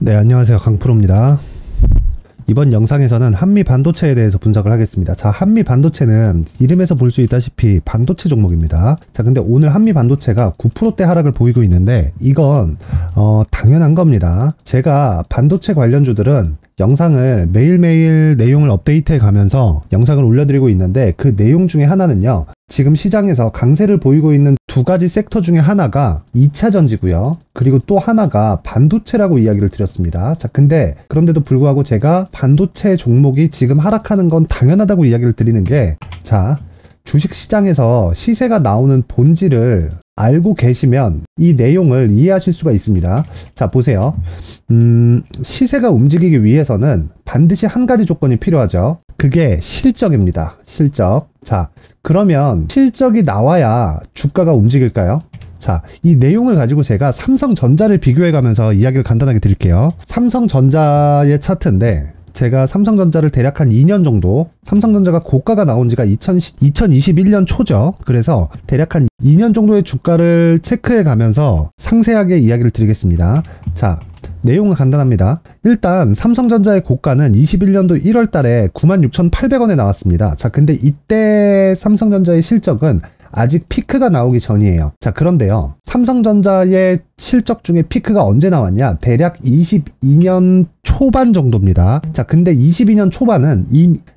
네, 안녕하세요. 강프로입니다. 이번 영상에서는 한미 반도체에 대해서 분석을 하겠습니다. 자, 한미 반도체는 이름에서 볼 수 있다시피 반도체 종목입니다. 자, 근데 오늘 한미 반도체가 9%대 하락을 보이고 있는데 이건 당연한 겁니다. 제가 반도체 관련주들은 영상을 매일매일 내용을 업데이트해 가면서 영상을 올려드리고 있는데, 그 내용 중에 하나는요, 지금 시장에서 강세를 보이고 있는 두 가지 섹터 중에 하나가 2차전지고요. 그리고 또 하나가 반도체라고 이야기를 드렸습니다. 자, 근데 그런데도 불구하고 제가 반도체 종목이 지금 하락하는 건 당연하다고 이야기를 드리는 게, 자, 주식시장에서 시세가 나오는 본질을 알고 계시면 이 내용을 이해하실 수가 있습니다. 자, 보세요. 시세가 움직이기 위해서는 반드시 한 가지 조건이 필요하죠. 그게 실적입니다. 실적. 자, 그러면 실적이 나와야 주가가 움직일까요? 자, 이 내용을 가지고 제가 삼성전자를 비교해 가면서 이야기를 간단하게 드릴게요. 삼성전자의 차트인데, 제가 삼성전자를 대략 한 2년 정도, 삼성전자가 고가가 나온 지가 2021년 초죠. 그래서 대략 한 2년 정도의 주가를 체크해 가면서 상세하게 이야기를 드리겠습니다. 자, 내용은 간단합니다. 일단 삼성전자의 고가는 21년도 1월 달에 96,800원에 나왔습니다. 자, 근데 이때 삼성전자의 실적은 아직 피크가 나오기 전이에요. 자, 그런데요, 삼성전자의 실적 중에 피크가 언제 나왔냐? 대략 22년 초반 정도입니다. 자, 근데 22년 초반은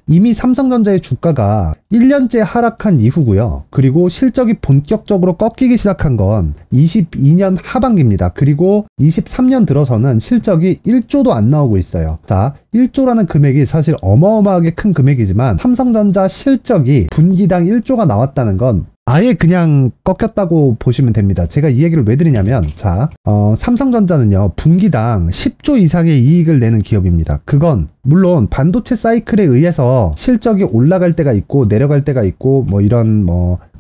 이미 삼성전자의 주가가 1년째 하락한 이후고요. 그리고 실적이 본격적으로 꺾이기 시작한 건 22년 하반기입니다. 그리고 23년 들어서는 실적이 1조도 안 나오고 있어요. 자, 1조라는 금액이 사실 어마어마하게 큰 금액이지만 삼성전자 실적이 분기당 1조가 나왔다는 건 아예 그냥 꺾였다고 보시면 됩니다. 제가 이 얘기를 왜 드리냐면, 자, 삼성전자는요, 분기당 10조 이상의 이익을 내는 기업입니다. 그건 물론 반도체 사이클에 의해서 실적이 올라갈 때가 있고 내려갈 때가 있고, 이런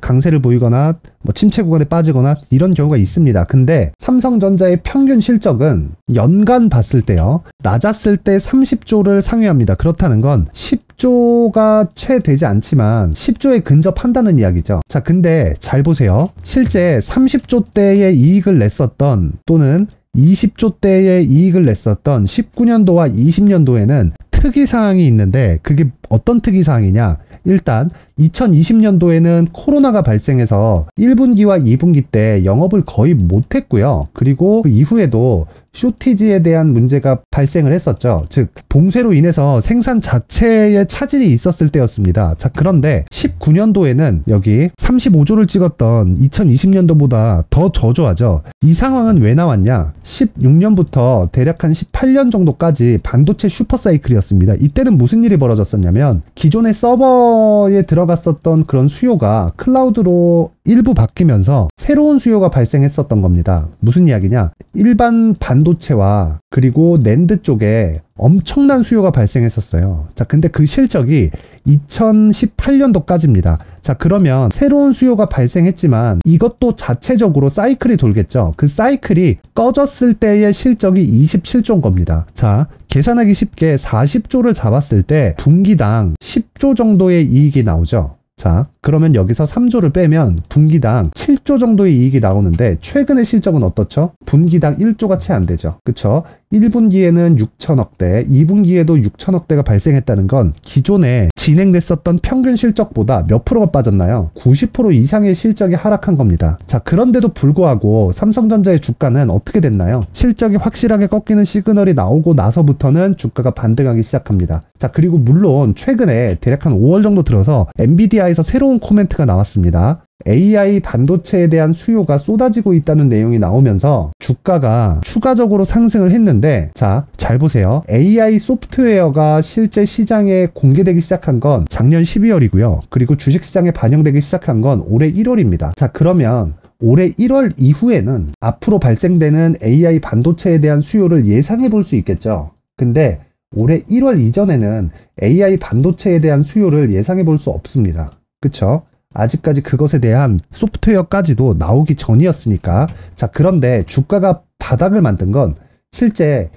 강세를 보이거나 침체 구간에 빠지거나 이런 경우가 있습니다. 근데 삼성전자의 평균 실적은 연간 봤을 때요, 낮았을 때 30조를 상회합니다. 그렇다는 건 10조가 채 되지 않지만 10조에 근접한다는 이야기죠. 자, 근데 잘 보세요. 실제 30조대의 이익을 냈었던, 또는 20조대의 이익을 냈었던 19년도와 20년도에는 특이사항이 있는데, 그게 어떤 특이사항이냐? 일단 2020년도에는 코로나가 발생해서 1분기와 2분기 때 영업을 거의 못했고요. 그리고 그 이후에도 쇼티지에 대한 문제가 발생을 했었죠. 즉, 봉쇄로 인해서 생산 자체에 차질이 있었을 때였습니다. 자, 그런데 19년도에는 여기 35조를 찍었던 2020년도보다 더 저조하죠. 이 상황은 왜 나왔냐? 16년부터 대략 한 18년 정도까지 반도체 슈퍼사이클이었습니다. 이때는 무슨 일이 벌어졌었냐면, 기존의 서버에 들어갔었던 그런 수요가 클라우드로 일부 바뀌면서 새로운 수요가 발생했었던 겁니다. 무슨 이야기냐? 일반 반도체와 그리고 낸드 쪽에 엄청난 수요가 발생했었어요. 자, 근데 그 실적이 2018년도까지입니다. 자, 그러면 새로운 수요가 발생했지만 이것도 자체적으로 사이클이 돌겠죠. 그 사이클이 꺼졌을 때의 실적이 27조인 겁니다. 자, 계산하기 쉽게 40조를 잡았을 때 분기당 10조 정도의 이익이 나오죠. 자, 그러면 여기서 3조를 빼면 분기당 7조 정도의 이익이 나오는데, 최근의 실적은 어떻죠? 분기당 1조가 채 안 되죠. 그쵸? 1분기에는 6천억대, 2분기에도 6천억대가 발생했다는 건 기존에 진행됐었던 평균 실적보다 몇 프로가 빠졌나요? 90% 이상의 실적이 하락한 겁니다. 자, 그런데도 불구하고 삼성전자의 주가는 어떻게 됐나요? 실적이 확실하게 꺾이는 시그널이 나오고 나서부터는 주가가 반등하기 시작합니다. 자, 그리고 물론 최근에 대략 한 5월 정도 들어서 엔비디아에서 새로운 코멘트가 나왔습니다. AI 반도체에 대한 수요가 쏟아지고 있다는 내용이 나오면서 주가가 추가적으로 상승을 했는데, 자, 잘 보세요. AI 소프트웨어가 실제 시장에 공개되기 시작한 건 작년 12월이고요. 그리고 주식시장에 반영되기 시작한 건 올해 1월입니다. 자, 그러면 올해 1월 이후에는 앞으로 발생되는 AI 반도체에 대한 수요를 예상해 볼 수 있겠죠. 근데 올해 1월 이전에는 AI 반도체에 대한 수요를 예상해 볼 수 없습니다. 그쵸? 아직까지 그것에 대한 소프트웨어까지도 나오기 전이었으니까. 자, 그런데 주가가 바닥을 만든 건 실제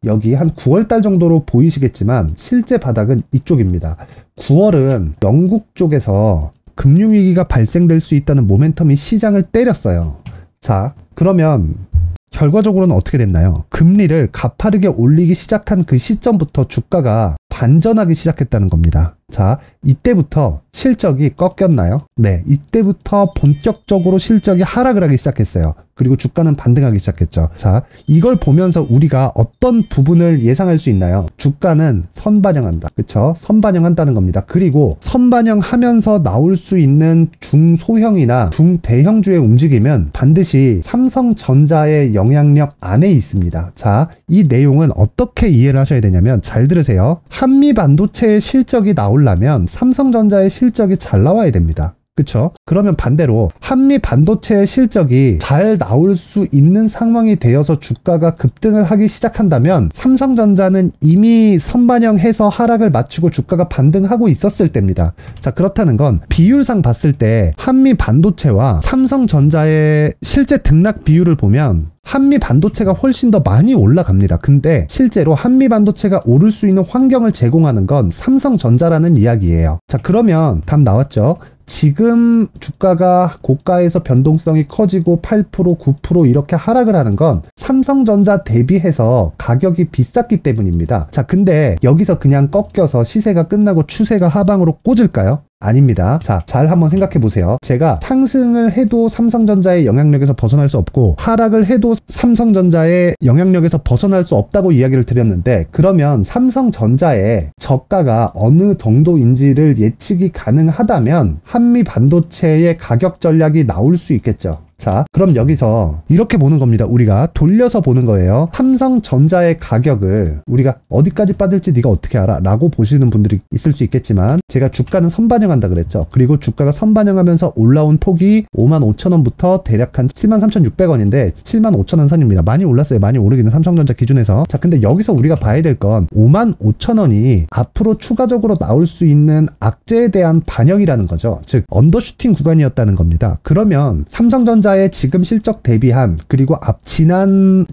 여기 한 9월달 정도로 보이시겠지만 실제 바닥은 이쪽입니다. 9월은 영국 쪽에서 금융위기가 발생될 수 있다는 모멘텀이 시장을 때렸어요. 자, 그러면 결과적으로는 어떻게 됐나요? 금리를 가파르게 올리기 시작한 그 시점부터 주가가 반전하기 시작했다는 겁니다. 자, 이때부터 실적이 꺾였나요? 네, 이때부터 본격적으로 실적이 하락을 하기 시작했어요. 그리고 주가는 반등하기 시작했죠. 자, 이걸 보면서 우리가 어떤 부분을 예상할 수 있나요? 주가는 선반영한다. 그쵸? 선반영한다는 겁니다. 그리고 선반영하면서 나올 수 있는 중소형이나 중대형주의 움직임은 반드시 삼성전자의 영향력 안에 있습니다. 자, 이 내용은 어떻게 이해를 하셔야 되냐면 잘 들으세요. 한미반도체의 실적이 나오려면 삼성전자의 실적이 잘 나와야 됩니다. 그쵸? 그러면 반대로 한미 반도체의 실적이 잘 나올 수 있는 상황이 되어서 주가가 급등을 하기 시작한다면 삼성전자는 이미 선반영해서 하락을 마치고 주가가 반등하고 있었을 때입니다. 자, 그렇다는 건 비율상 봤을 때 한미 반도체와 삼성전자의 실제 등락 비율을 보면 한미 반도체가 훨씬 더 많이 올라갑니다. 근데 실제로 한미 반도체가 오를 수 있는 환경을 제공하는 건 삼성전자라는 이야기예요. 자, 그러면 답 나왔죠? 지금 주가가 고가에서 변동성이 커지고 8%, 9% 이렇게 하락을 하는 건 삼성전자 대비해서 가격이 비쌌기 때문입니다. 자, 근데 여기서 그냥 꺾여서 시세가 끝나고 추세가 하방으로 꽂을까요? 아닙니다. 자, 잘 한번 생각해 보세요. 제가 상승을 해도 삼성전자의 영향력에서 벗어날 수 없고 하락을 해도 삼성전자의 영향력에서 벗어날 수 없다고 이야기를 드렸는데, 그러면 삼성전자의 저가가 어느 정도인지를 예측이 가능하다면 한미 반도체의 가격 전략이 나올 수 있겠죠. 자, 그럼 여기서 이렇게 보는 겁니다. 우리가 돌려서 보는 거예요. 삼성전자의 가격을 우리가 어디까지 빠질지 네가 어떻게 알아? 라고 보시는 분들이 있을 수 있겠지만, 제가 주가는 선반영한다 그랬죠. 그리고 주가가 선반영하면서 올라온 폭이 55,000원부터 대략 한 73,600원인데 75,000원 선입니다. 많이 올랐어요. 많이 오르기는 삼성전자 기준에서. 자, 근데 여기서 우리가 봐야 될 건 55,000원이 앞으로 추가적으로 나올 수 있는 악재에 대한 반영이라는 거죠. 즉 언더슈팅 구간이었다는 겁니다. 그러면 삼성전자의 지금 실적 대비한, 그리고 지난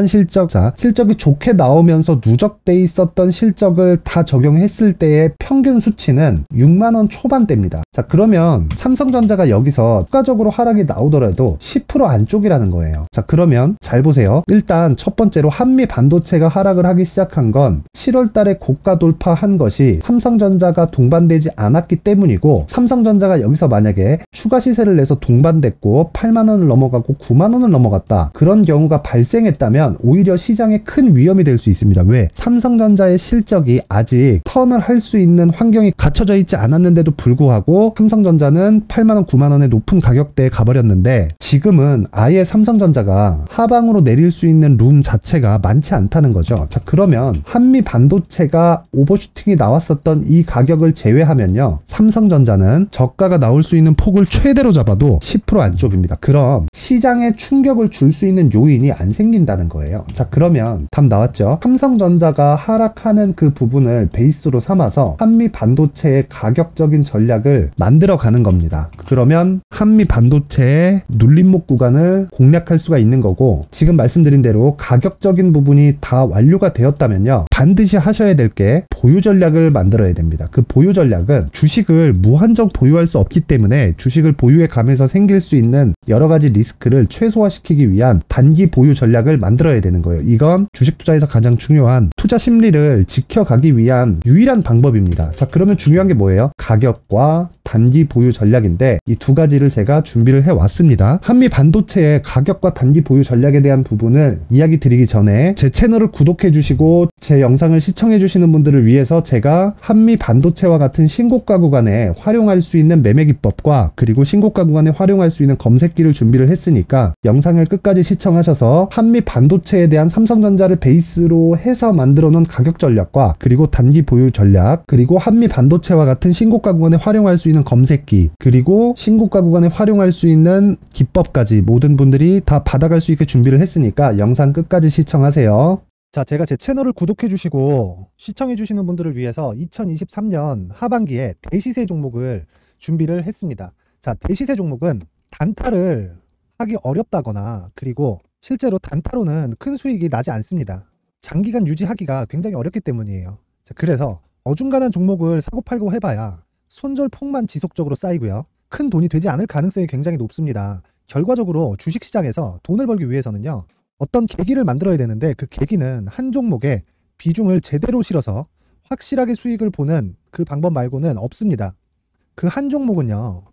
실적이 좋게 나오면서 누적돼 있었던 실적을 다 적용했을 때의 평균 수치는 6만원 초반대입니다. 자, 그러면 삼성전자가 여기서 추가적으로 하락이 나오더라도 10% 안쪽이라는 거예요. 자, 그러면 잘 보세요. 일단 첫 번째로 한미 반도체가 하락을 하기 시작한 건 7월 달에 고가 돌파한 것이 삼성전자가 동반되지 않았기 때문이고, 삼성전자가 여기서 만약에 추가 시세를 내서 동반됐고 8만원을 넘어가고 9만원을 넘어갔다, 그런 경우가 발생했다면 오히려 시장에 큰 위험이 될 수 있습니다. 왜? 삼성전자의 실적이 아직 턴을 할 수 있는 환경이 갖춰져 있지 않았는데도 불구하고 삼성전자는 8만원, 9만원의 높은 가격대에 가버렸는데, 지금은 아예 삼성전자가 하방으로 내릴 수 있는 룸 자체가 많지 않다는 거죠. 자, 그러면 한미 반도체가 오버슈팅이 나왔었던 이 가격을 제외하면요, 삼성전자는 저가가 나올 수 있는 폭을 최대로 잡아도 10% 안쪽입니다. 그럼 시장에 충격을 줄 수 있는 요인이 안 생긴다는 거예요. 자, 그러면 답 나왔죠? 삼성전자가 하락하는 그 부분을 베이스로 삼아서 한미 반도체의 가격적인 전략을 만들어 가는 겁니다. 그러면 한미 반도체의 눌림목 구간을 공략할 수가 있는 거고, 지금 말씀드린 대로 가격적인 부분이 다 완료가 되었다면요, 반드시 하셔야 될 게 보유 전략을 만들어야 됩니다. 그 보유 전략은 주식을 무한정 보유할 수 없기 때문에 주식을 보유해 가면서 생길 수 있는 여러 가지 리스크를 최소화시키기 위한 단기 보유 전략을 만들어야 되는 거예요. 이건 주식 투자에서 가장 중요한 투자 심리를 지켜가기 위한 유일한 방법입니다. 자, 그러면 중요한 게 뭐예요? 가격과 단기 보유 전략인데, 이 두 가지를 제가 준비를 해왔습니다. 한미 반도체의 가격과 단기 보유 전략에 대한 부분을 이야기 드리기 전에 제 채널을 구독해 주시고 제 영상을 시청해 주시는 분들을 위해서 제가 한미 반도체와 같은 신고가 구간에 활용할 수 있는 매매 기법과, 그리고 신고가 구간에 활용할 수 있는 검색기를 준비를 했으니까 영상을 끝까지 시청하셔서 한미 반도체에 대한 삼성전자를 베이스로 해서 만들어 놓은 가격 전략과, 그리고 단기 보유 전략, 그리고 한미 반도체와 같은 신고가 구간에 활용할 수 있는 검색기, 그리고 신고가 구간에 활용할 수 있는 기법까지 모든 분들이 다 받아갈 수 있게 준비를 했으니까 영상 끝까지 시청하세요. 자, 제가 제 채널을 구독해 주시고 시청해 주시는 분들을 위해서 2023년 하반기에 대시세 종목을 준비를 했습니다. 자, 대시세 종목은 단타를 하기 어렵다거나, 그리고 실제로 단타로는 큰 수익이 나지 않습니다. 장기간 유지하기가 굉장히 어렵기 때문이에요. 자, 그래서 어중간한 종목을 사고 팔고 해봐야 손절폭만 지속적으로 쌓이고요, 큰 돈이 되지 않을 가능성이 굉장히 높습니다. 결과적으로 주식시장에서 돈을 벌기 위해서는요, 어떤 계기를 만들어야 되는데 그 계기는 한 종목에 비중을 제대로 실어서 확실하게 수익을 보는 그 방법 말고는 없습니다. 그 한 종목은요,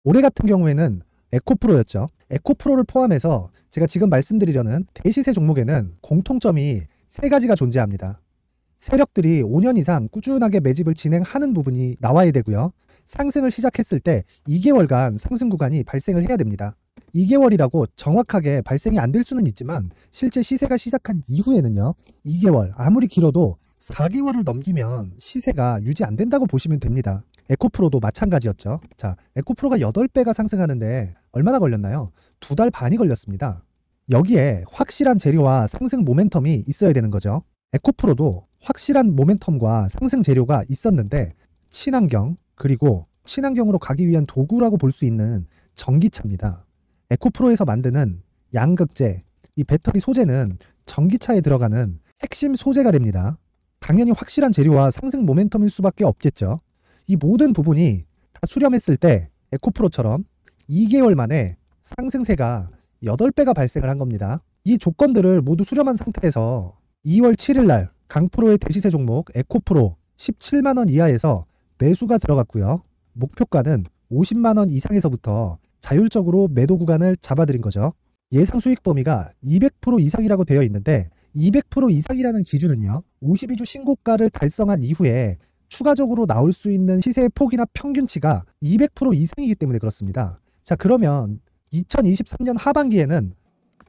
올해 같은 경우에는 에코프로였죠. 에코프로를 포함해서 제가 지금 말씀드리려는 대시세 종목에는 공통점이 세 가지가 존재합니다. 세력들이 5년 이상 꾸준하게 매집을 진행하는 부분이 나와야 되고요. 상승을 시작했을 때 2개월간 상승 구간이 발생을 해야 됩니다. 2개월이라고 정확하게 발생이 안 될 수는 있지만 실제 시세가 시작한 이후에는요, 2개월, 아무리 길어도 4개월을 넘기면 시세가 유지 안 된다고 보시면 됩니다. 에코프로도 마찬가지였죠. 자, 에코프로가 8배가 상승하는데 얼마나 걸렸나요? 2달 반이 걸렸습니다. 여기에 확실한 재료와 상승 모멘텀이 있어야 되는 거죠. 에코프로도 확실한 모멘텀과 상승 재료가 있었는데 친환경, 그리고 친환경으로 가기 위한 도구라고 볼 수 있는 전기차입니다. 에코프로에서 만드는 양극재, 이 배터리 소재는 전기차에 들어가는 핵심 소재가 됩니다. 당연히 확실한 재료와 상승 모멘텀일 수밖에 없겠죠. 이 모든 부분이 다 수렴했을 때 에코프로처럼 2개월 만에 상승세가 8배가 발생을 한 겁니다. 이 조건들을 모두 수렴한 상태에서 2월 7일 날 강프로의 대시세 종목 에코프로 17만원 이하에서 매수가 들어갔고요. 목표가는 50만원 이상에서부터 자율적으로 매도 구간을 잡아드린 거죠. 예상 수익 범위가 200% 이상이라고 되어 있는데 200% 이상이라는 기준은요, 52주 신고가를 달성한 이후에 추가적으로 나올 수 있는 시세의 폭이나 평균치가 200% 이상이기 때문에 그렇습니다. 자, 그러면 2023년 하반기에는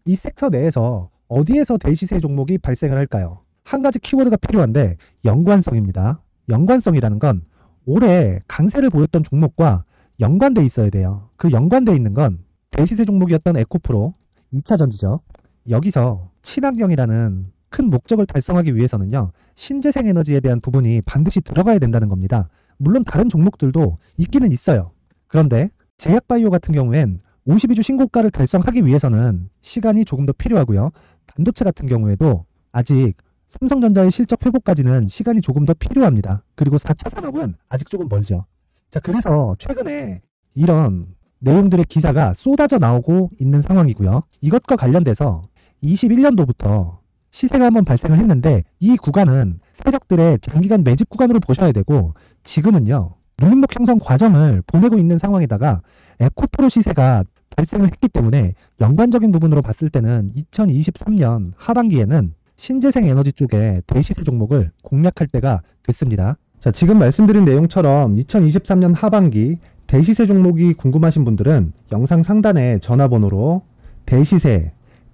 이 섹터 내에서 어디에서 대시세 종목이 발생을 할까요? 한 가지 키워드가 필요한데 연관성입니다. 연관성이라는 건 올해 강세를 보였던 종목과 연관돼 있어야 돼요. 그 연관돼 있는 건 대시세 종목이었던 에코프로 2차 전지죠. 여기서 친환경이라는 큰 목적을 달성하기 위해서는요, 신재생 에너지에 대한 부분이 반드시 들어가야 된다는 겁니다. 물론 다른 종목들도 있기는 있어요. 그런데 제약바이오 같은 경우엔 52주 신고가를 달성하기 위해서는 시간이 조금 더 필요하고요. 반도체 같은 경우에도 아직 삼성전자의 실적 회복까지는 시간이 조금 더 필요합니다. 그리고 4차 산업은 아직 조금 멀죠. 자, 그래서 최근에 이런 내용들의 기사가 쏟아져 나오고 있는 상황이고요. 이것과 관련돼서 21년도부터 시세가 한번 발생을 했는데 이 구간은 세력들의 장기간 매집 구간으로 보셔야 되고 지금은요, 눌림목 형성 과정을 보내고 있는 상황에다가 에코프로 시세가 발생을 했기 때문에 연관적인 부분으로 봤을 때는 2023년 하반기에는 신재생 에너지 쪽에 대시세 종목을 공략할 때가 됐습니다. 자, 지금 말씀드린 내용처럼 2023년 하반기 대시세 종목이 궁금하신 분들은 영상 상단에 전화번호로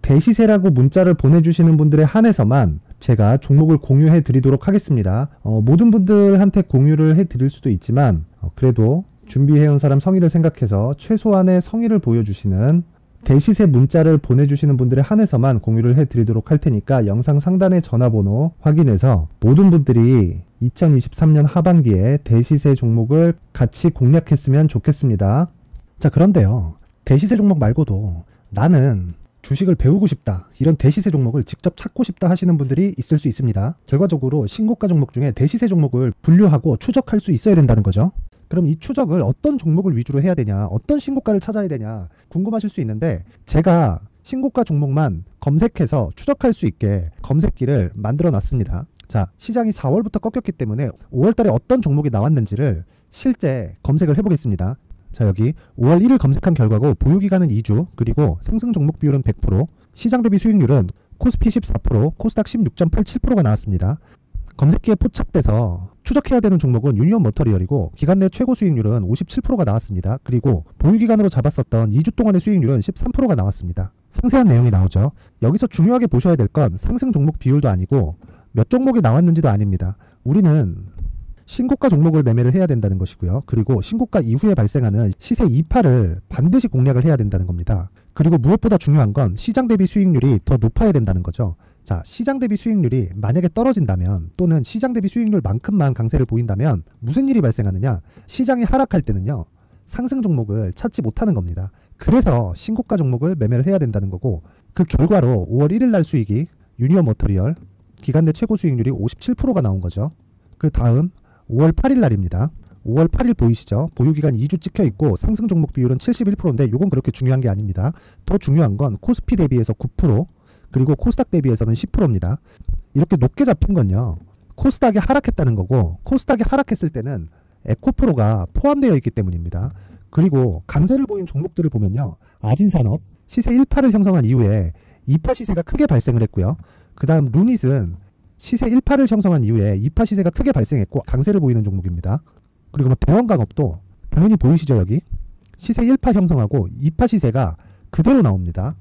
대시세라고 문자를 보내주시는 분들에 한해서만 제가 종목을 공유해 드리도록 하겠습니다. 모든 분들한테 공유를 해 드릴 수도 있지만 그래도 준비해온 사람 성의를 생각해서 최소한의 성의를 보여주시는 대시세 문자를 보내주시는 분들에 한해서만 공유를 해 드리도록 할 테니까 영상 상단의 전화번호 확인해서 모든 분들이 2023년 하반기에 대시세 종목을 같이 공략했으면 좋겠습니다. 자, 그런데요, 대시세 종목 말고도 나는 주식을 배우고 싶다, 이런 대시세 종목을 직접 찾고 싶다 하시는 분들이 있을 수 있습니다. 결과적으로 신고가 종목 중에 대시세 종목을 분류하고 추적할 수 있어야 된다는 거죠. 그럼 이 추적을 어떤 종목을 위주로 해야 되냐, 어떤 신고가를 찾아야 되냐 궁금하실 수 있는데 제가 신고가 종목만 검색해서 추적할 수 있게 검색기를 만들어 놨습니다. 자, 시장이 4월부터 꺾였기 때문에 5월달에 어떤 종목이 나왔는지를 실제 검색을 해보겠습니다. 자, 여기 5월 1일 검색한 결과고 보유기간은 2주, 그리고 상승 종목 비율은 100%, 시장 대비 수익률은 코스피 14%, 코스닥 16.87%가 나왔습니다. 검색기에 포착돼서 추적해야 되는 종목은 유니온 머터리얼이고 기간 내 최고 수익률은 57%가 나왔습니다. 그리고 보유기간으로 잡았었던 2주 동안의 수익률은 13%가 나왔습니다. 상세한 내용이 나오죠. 여기서 중요하게 보셔야 될 건 상승 종목 비율도 아니고 몇 종목이 나왔는지도 아닙니다. 우리는 신고가 종목을 매매를 해야 된다는 것이고요. 그리고 신고가 이후에 발생하는 시세 이파를 반드시 공략을 해야 된다는 겁니다. 그리고 무엇보다 중요한 건 시장 대비 수익률이 더 높아야 된다는 거죠. 자, 시장 대비 수익률이 만약에 떨어진다면 또는 시장 대비 수익률만큼만 강세를 보인다면 무슨 일이 발생하느냐? 시장이 하락할 때는요, 상승 종목을 찾지 못하는 겁니다. 그래서 신고가 종목을 매매를 해야 된다는 거고, 그 결과로 5월 1일 날 수익이 유니온 머터리얼 기간 내 최고 수익률이 57%가 나온 거죠. 그 다음 5월 8일 날입니다. 5월 8일 보이시죠? 보유기간 2주 찍혀 있고 상승 종목 비율은 71%인데 이건 그렇게 중요한 게 아닙니다. 더 중요한 건 코스피 대비해서 9% 그리고 코스닥 대비해서는 10%입니다. 이렇게 높게 잡힌 건요. 코스닥이 하락했다는 거고 코스닥이 하락했을 때는 에코프로가 포함되어 있기 때문입니다. 그리고 강세를 보인 종목들을 보면요. 아진산업 시세 1파를 형성한 이후에 2파 시세가 크게 발생을 했고요. 그 다음 루닛은 시세 1파를 형성한 이후에 2파 시세가 크게 발생했고 강세를 보이는 종목입니다. 그리고 대원강업도 당연히 보이시죠 여기? 시세 1파 형성하고 2파 시세가 그대로 나옵니다.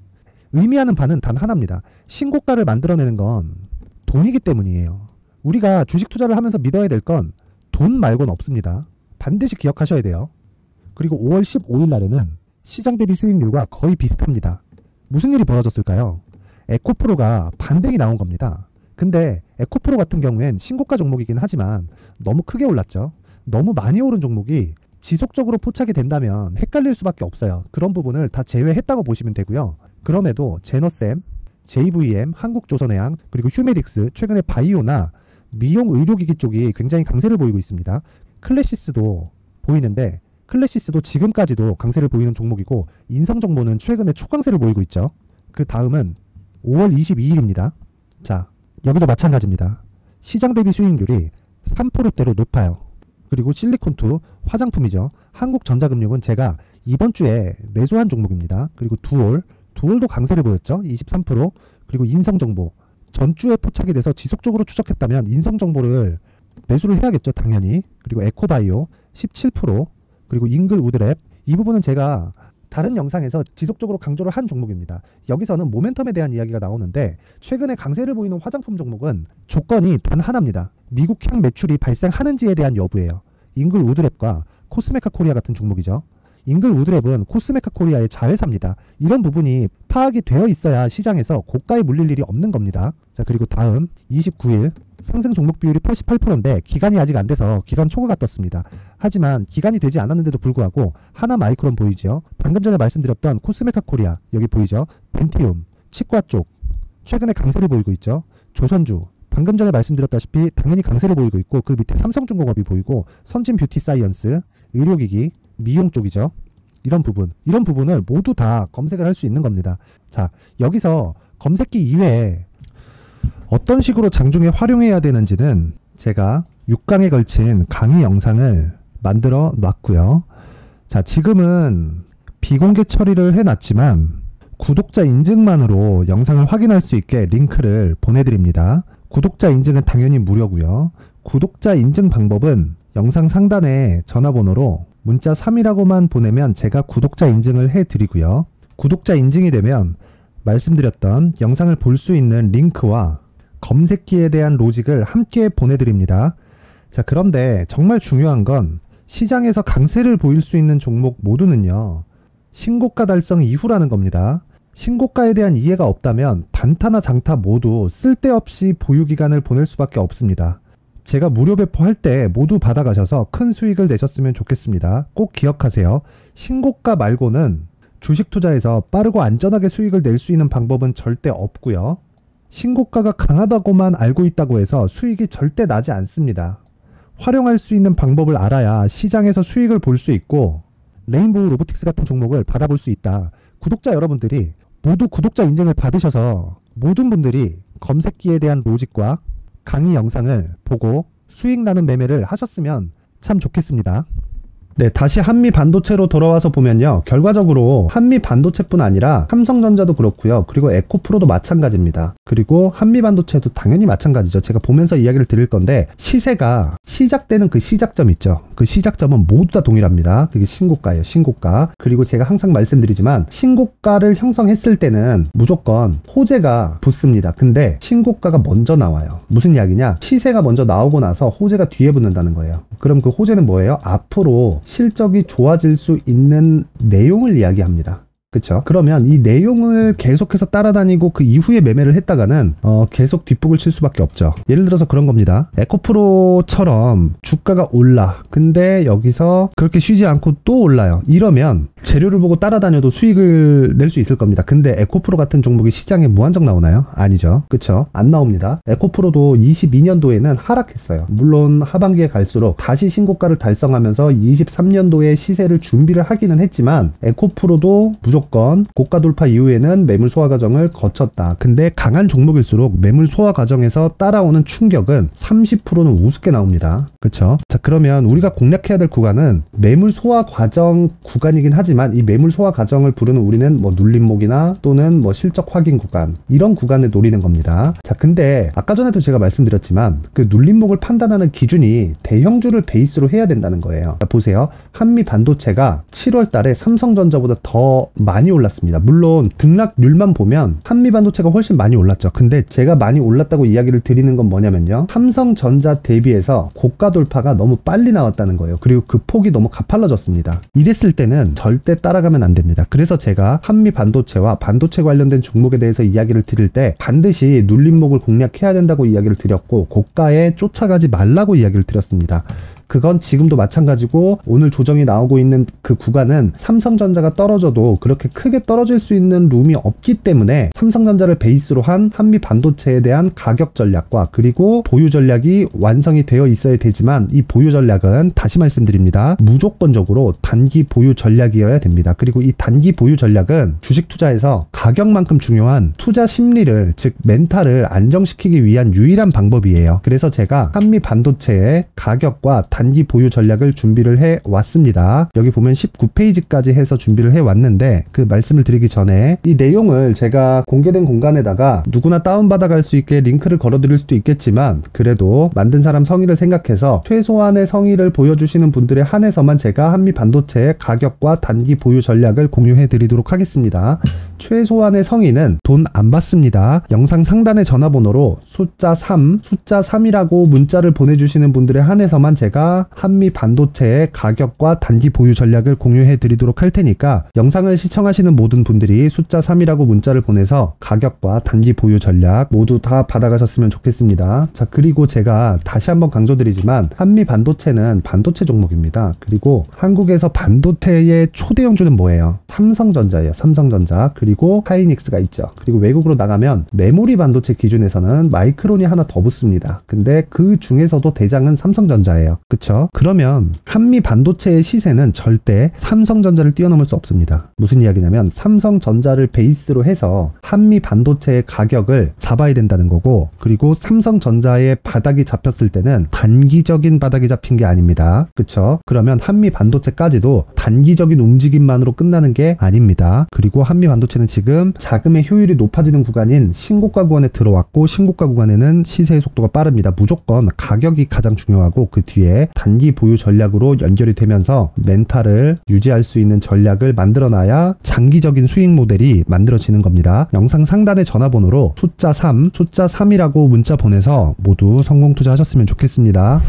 의미하는 바는 단 하나입니다. 신고가를 만들어내는 건 돈이기 때문이에요. 우리가 주식 투자를 하면서 믿어야 될 건 돈 말고는 없습니다. 반드시 기억하셔야 돼요. 그리고 5월 15일 날에는 시장 대비 수익률과 거의 비슷합니다. 무슨 일이 벌어졌을까요? 에코프로가 반등이 나온 겁니다. 근데 에코프로 같은 경우엔 신고가 종목이긴 하지만 너무 크게 올랐죠. 너무 많이 오른 종목이 지속적으로 포착이 된다면 헷갈릴 수밖에 없어요. 그런 부분을 다 제외했다고 보시면 되고요. 그럼에도 제너셈, JVM, 한국조선해양, 그리고 휴메딕스, 최근에 바이오나 미용 의료기기 쪽이 굉장히 강세를 보이고 있습니다. 클래시스도 보이는데 클래시스도 지금까지도 강세를 보이는 종목이고 인성정보는 최근에 초강세를 보이고 있죠. 그 다음은 5월 22일입니다. 자, 여기도 마찬가지입니다. 시장 대비 수익률이 3%대로 높아요. 그리고 실리콘투 화장품이죠. 한국전자금융은 제가 이번 주에 매수한 종목입니다. 그리고 두올도 강세를 보였죠. 23%. 그리고 인성정보 전주에 포착이 돼서 지속적으로 추적했다면 인성정보를 매수를 해야겠죠. 당연히. 그리고 에코바이오 17%. 그리고 잉글 우드랩 이 부분은 제가 다른 영상에서 지속적으로 강조를 한 종목입니다. 여기서는 모멘텀에 대한 이야기가 나오는데 최근에 강세를 보이는 화장품 종목은 조건이 단 하나입니다. 미국향 매출이 발생하는지에 대한 여부예요. 잉글 우드랩과 코스메카 코리아 같은 종목이죠. 잉글 우드랩은 코스메카 코리아의 자회사입니다. 이런 부분이 파악이 되어 있어야 시장에서 고가에 물릴 일이 없는 겁니다. 자, 그리고 다음 29일 상승 종목 비율이 88%인데 기간이 아직 안 돼서 기간 초과가 떴습니다. 하지만 기간이 되지 않았는데도 불구하고 하나 마이크론 보이죠. 방금 전에 말씀드렸던 코스메카 코리아 여기 보이죠. 벤티움, 치과 쪽 최근에 강세를 보이고 있죠. 조선주 방금 전에 말씀드렸다시피 당연히 강세를 보이고 있고 그 밑에 삼성중공업이 보이고 선진 뷰티 사이언스, 의료기기, 미용 쪽이죠. 이런 부분을 모두 다 검색을 할 수 있는 겁니다. 자, 여기서 검색기 이외에 어떤 식으로 장중에 활용해야 되는지는 제가 6강에 걸친 강의 영상을 만들어 놨고요. 자, 지금은 비공개 처리를 해놨지만 구독자 인증만으로 영상을 확인할 수 있게 링크를 보내드립니다. 구독자 인증은 당연히 무료고요. 구독자 인증 방법은 영상 상단에 전화번호로 문자 3이라고만 보내면 제가 구독자 인증을 해드리고요. 구독자 인증이 되면 말씀드렸던 영상을 볼 수 있는 링크와 검색기에 대한 로직을 함께 보내드립니다. 자, 그런데 정말 중요한 건 시장에서 강세를 보일 수 있는 종목 모두는요. 신고가 달성 이후라는 겁니다. 신고가에 대한 이해가 없다면 단타나 장타 모두 쓸데없이 보유기간을 보낼 수밖에 없습니다. 제가 무료 배포할 때 모두 받아가셔서 큰 수익을 내셨으면 좋겠습니다. 꼭 기억하세요. 신고가 말고는 주식 투자에서 빠르고 안전하게 수익을 낼 수 있는 방법은 절대 없고요. 신고가가 강하다고만 알고 있다고 해서 수익이 절대 나지 않습니다. 활용할 수 있는 방법을 알아야 시장에서 수익을 볼 수 있고 레인보우 로보틱스 같은 종목을 받아볼 수 있다. 구독자 여러분들이 모두 구독자 인증을 받으셔서 모든 분들이 검색기에 대한 로직과 강의 영상을 보고 수익 나는 매매를 하셨으면 참 좋겠습니다. 네, 다시 한미 반도체로 돌아와서 보면요. 결과적으로 한미 반도체뿐 아니라 삼성전자도 그렇고요. 그리고 에코프로도 마찬가지입니다. 그리고 한미 반도체도 당연히 마찬가지죠. 제가 보면서 이야기를 드릴 건데 시세가 시작되는 그 시작점 있죠. 그 시작점은 모두 다 동일합니다. 그게 신고가예요. 신고가. 그리고 제가 항상 말씀드리지만 신고가를 형성했을 때는 무조건 호재가 붙습니다. 근데 신고가가 먼저 나와요. 무슨 이야기냐? 시세가 먼저 나오고 나서 호재가 뒤에 붙는다는 거예요. 그럼 그 호재는 뭐예요? 앞으로 실적이 좋아질 수 있는 내용을 이야기합니다. 그쵸? 그러면 이 내용을 계속해서 따라다니고 그 이후에 매매를 했다가는 계속 뒷북을 칠 수밖에 없죠. 예를 들어서 그런 겁니다. 에코프로처럼 주가가 올라. 근데 여기서 그렇게 쉬지 않고 또 올라요. 이러면 재료를 보고 따라다녀도 수익을 낼 수 있을 겁니다. 근데 에코프로 같은 종목이 시장에 무한정 나오나요? 아니죠. 그쵸? 안 나옵니다. 에코프로도 22년도에는 하락했어요. 물론 하반기에 갈수록 다시 신고가를 달성하면서 23년도에 시세를 준비를 하기는 했지만 에코프로도 무조건 고가 돌파 이후에는 매물 소화 과정을 거쳤다. 근데 강한 종목일수록 매물 소화 과정에서 따라오는 충격은 30%는 우습게 나옵니다. 그쵸? 자, 그러면 우리가 공략해야 될 구간은 매물 소화 과정 구간이긴 하지만 이 매물 소화 과정을 부르는 우리는 뭐 눌림목이나 또는 뭐 실적 확인 구간, 이런 구간을 노리는 겁니다. 자, 근데 아까 전에도 제가 말씀드렸지만 그 눌림목을 판단하는 기준이 대형주를 베이스로 해야 된다는 거예요. 자, 보세요. 한미 반도체가 7월 달에 삼성전자보다 더 많이 올랐습니다. 물론 등락률만 보면 한미 반도체가 훨씬 많이 올랐죠. 근데 제가 많이 올랐다고 이야기를 드리는 건 뭐냐면요, 삼성전자 대비해서 고가 돌파가 너무 빨리 나왔다는 거예요. 그리고 그 폭이 너무 가팔라졌습니다. 이랬을 때는 절대 따라가면 안 됩니다. 그래서 제가 한미 반도체와 반도체 관련된 종목에 대해서 이야기를 드릴 때 반드시 눌림목을 공략해야 된다고 이야기를 드렸고, 고가에 쫓아가지 말라고 이야기를 드렸습니다. 그건 지금도 마찬가지고 오늘 조정이 나오고 있는 그 구간은 삼성전자가 떨어져도 그렇게 크게 떨어질 수 있는 룸이 없기 때문에 삼성전자를 베이스로 한 한미 반도체에 대한 가격 전략과 그리고 보유 전략이 완성이 되어 있어야 되지만, 이 보유 전략은 다시 말씀드립니다, 무조건적으로 단기 보유 전략이어야 됩니다. 그리고 이 단기 보유 전략은 주식 투자에서 가격만큼 중요한 투자 심리를, 즉 멘탈을 안정시키기 위한 유일한 방법이에요. 그래서 제가 한미 반도체의 가격과 단기 보유 전략을 준비를 해 왔습니다. 여기 보면 19페이지까지 해서 준비를 해 왔는데, 그 말씀을 드리기 전에 이 내용을 제가 공개된 공간에다가 누구나 다운받아 갈 수 있게 링크를 걸어 드릴 수도 있겠지만, 그래도 만든 사람 성의를 생각해서 최소한의 성의를 보여주시는 분들에 한해서만 제가 한미 반도체의 가격과 단기 보유 전략을 공유해 드리도록 하겠습니다. 최소한의 성의는 돈 안 받습니다. 영상 상단의 전화번호로 숫자 3이라고 문자를 보내주시는 분들에 한해서만 제가 한미 반도체의 가격과 단기 보유 전략을 공유해 드리도록 할 테니까, 영상을 시청하시는 모든 분들이 숫자 3이라고 문자를 보내서 가격과 단기 보유 전략 모두 다 받아가셨으면 좋겠습니다. 자, 그리고 제가 다시 한번 강조드리지만 한미 반도체는 반도체 종목입니다. 그리고 한국에서 반도체의 초대형주는 뭐예요? 삼성전자예요. 삼성전자. 그리고 하이닉스가 있죠. 그리고 외국으로 나가면 메모리 반도체 기준에서는 마이크론이 하나 더 붙습니다. 근데 그 중에서도 대장은 삼성전자예요. 그쵸? 그러면 한미 반도체의 시세는 절대 삼성전자를 뛰어넘을 수 없습니다. 무슨 이야기냐면 삼성전자를 베이스로 해서 한미 반도체의 가격을 잡아야 된다는 거고, 그리고 삼성전자의 바닥이 잡혔을 때는 단기적인 바닥이 잡힌 게 아닙니다. 그쵸? 그러면 한미 반도체까지도 단기적인 움직임만으로 끝나는 게 아닙니다. 그리고 한미 반도체는 지금 자금의 효율이 높아지는 구간인 신고가 구간에 들어왔고, 신고가 구간에는 시세의 속도가 빠릅니다. 무조건 가격이 가장 중요하고 그 뒤에 단기 보유 전략으로 연결이 되면서 멘탈을 유지할 수 있는 전략을 만들어놔야 장기적인 수익 모델이 만들어지는 겁니다. 영상 상단의 전화번호로 숫자 3이라고 문자 보내서 모두 성공 투자하셨으면 좋겠습니다.